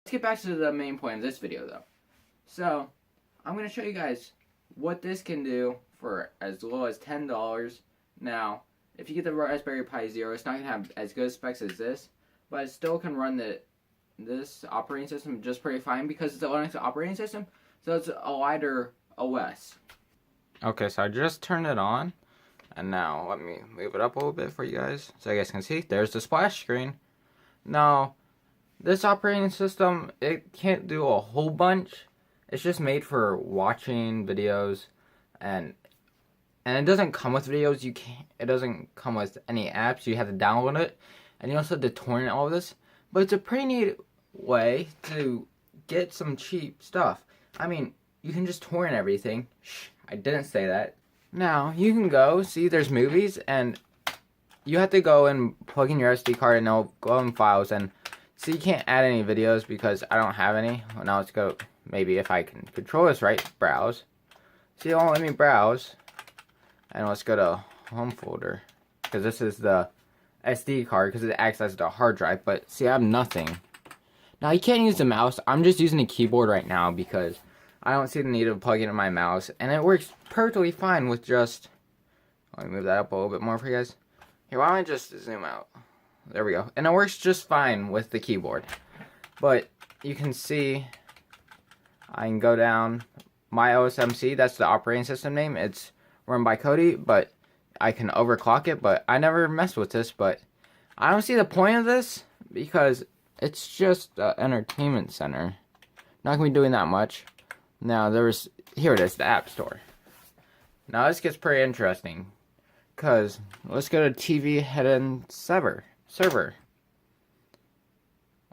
Let's get back to the main point of this video though. So, I'm going to show you guys what this can do for as low as $10. Now, if you get the Raspberry Pi Zero, it's not going to have as good specs as this, but it still can run this operating system just pretty fine because it's a Linux operating system, so it's a lighter OS. Okay, so I just turned it on, and now let me move it up a little bit for you guys so you guys can see. There's the splash screen. Now, this operating system, it can't do a whole bunch. It's just made for watching videos, and it doesn't come with videos. It doesn't come with any apps. You have to download it, and you also have to torrent all of this. But it's a pretty neat way to get some cheap stuff. I mean, you can just torrent everything. Shh, I didn't say that. Now, you can go, see there's movies, and you have to go and plug in your SD card, and it'll go in files, and see you can't add any videos because I don't have any. Well, now let's go, maybe if I can control this right, browse. See, it won't let me browse. And let's go to home folder, because this is the SD card, because it acts as the hard drive, but see, I have nothing. Now, you can't use the mouse. I'm just using the keyboard right now because I don't see the need of plugging in my mouse, and it works perfectly fine with just, let me move that up a little bit more for you guys. Here, why don't I just zoom out? There we go. And it works just fine with the keyboard. But you can see, I can go down, my OSMC, that's the operating system name. It's run by Cody, but I can overclock it, but I never messed with this, but I don't see the point of this because it's just an entertainment center. Not gonna be doing that much. Now here it is, the App Store. Now this gets pretty interesting, because let's go to TV hidden server.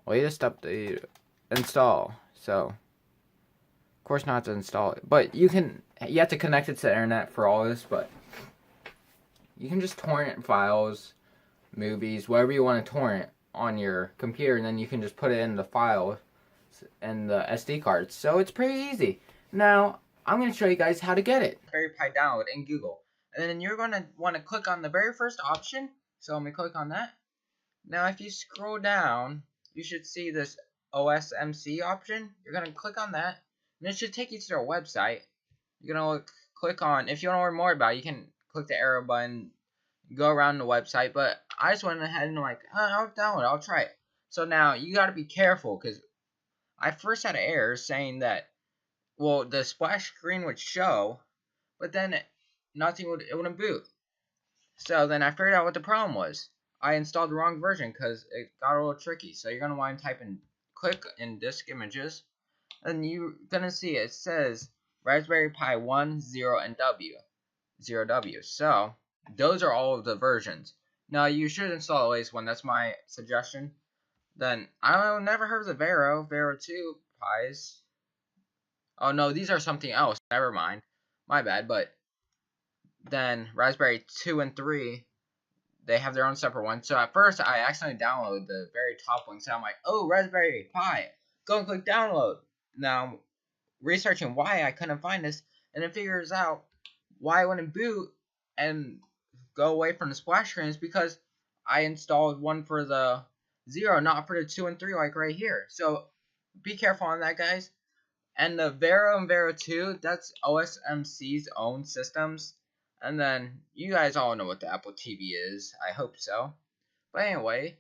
Latest update, install. So, of course not to install it, but you have to connect it to the internet for all this, but you can just torrent files, movies, whatever you want to torrent on your computer, and then you can just put it in the file and the SD card. So it's pretty easy. Now, I'm going to show you guys how to get it. Raspberry Pi download in Google. And then you're going to want to click on the very first option. So let me click on that. Now, if you scroll down, you should see this OSMC option. You're going to click on that, and it should take you to their website. You're going to click on, if you want to learn more about it, you can click the arrow button, go around the website, but I just went ahead and I'll download it, I'll try it. So now, you got to be careful, because I first had an error saying that, well, the splash screen would show, but then it wouldn't boot. So then I figured out what the problem was. I installed the wrong version because it got a little tricky. So you're going to want to type in, click in disk images, and you're going to see it says Raspberry Pi 1, 0, and 0W. So those are all of the versions. Now you should install the latest one. That's my suggestion. Then I never heard of the Vero 2 Pis. Oh no, these are something else. Never mind. My bad. But then Raspberry 2 and 3, they have their own separate one. So at first, I accidentally downloaded the very top one. So I'm like, oh, Raspberry Pi. Go and click download. Now, researching why I couldn't find this, and it figures out why I wouldn't boot and go away from the splash screen is because I installed one for the 0, not for the 2 and 3 like right here. So be careful on that, guys. And the Vero and Vero 2, that's OSMC's own systems. And then, you guys all know what the Apple TV is. I hope so. But anyway,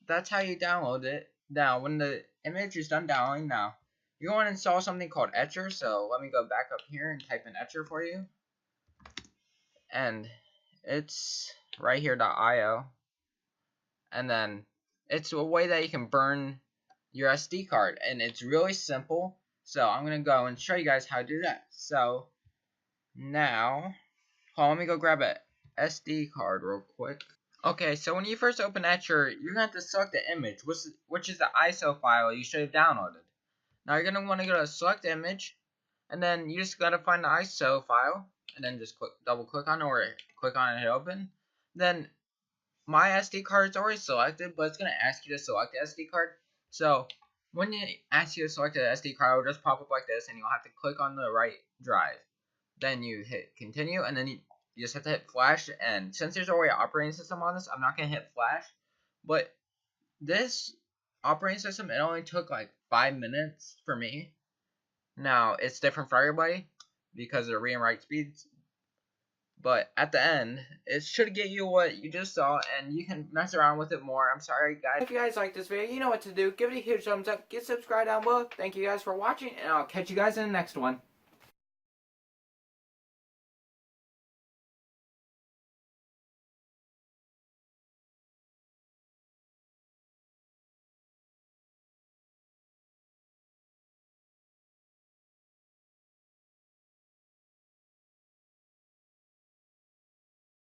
that's how you download it. Now, when the image is done downloading, now, you're going to install something called Etcher. So, let me go back up here and type in Etcher for you. And it's right here, .io. And then, it's a way that you can burn your SD card. And it's really simple. So, I'm going to go and show you guys how to do that. So, now, let me go grab a SD card real quick. Okay, so when you first open Etcher, you're going to have to select the image, which is the ISO file you should have downloaded. Now, you're going to want to go to select image, and then you just got to find the ISO file, and then just double click on it, or click on it and hit open. Then, my SD card is already selected, but it's going to ask you to select the SD card. So, when it asks you to select the SD card, it will just pop up like this, and you'll have to click on the right drive. Then you hit continue, and then you just have to hit flash. And since there's already an operating system on this, I'm not going to hit flash. But this operating system, it only took like 5 minutes for me. Now, it's different for everybody because of the read and write speeds. But at the end, it should get you what you just saw, and you can mess around with it more. I'm sorry, guys. If you guys like this video, you know what to do. Give it a huge thumbs up. Get subscribed down below. Thank you guys for watching, and I'll catch you guys in the next one.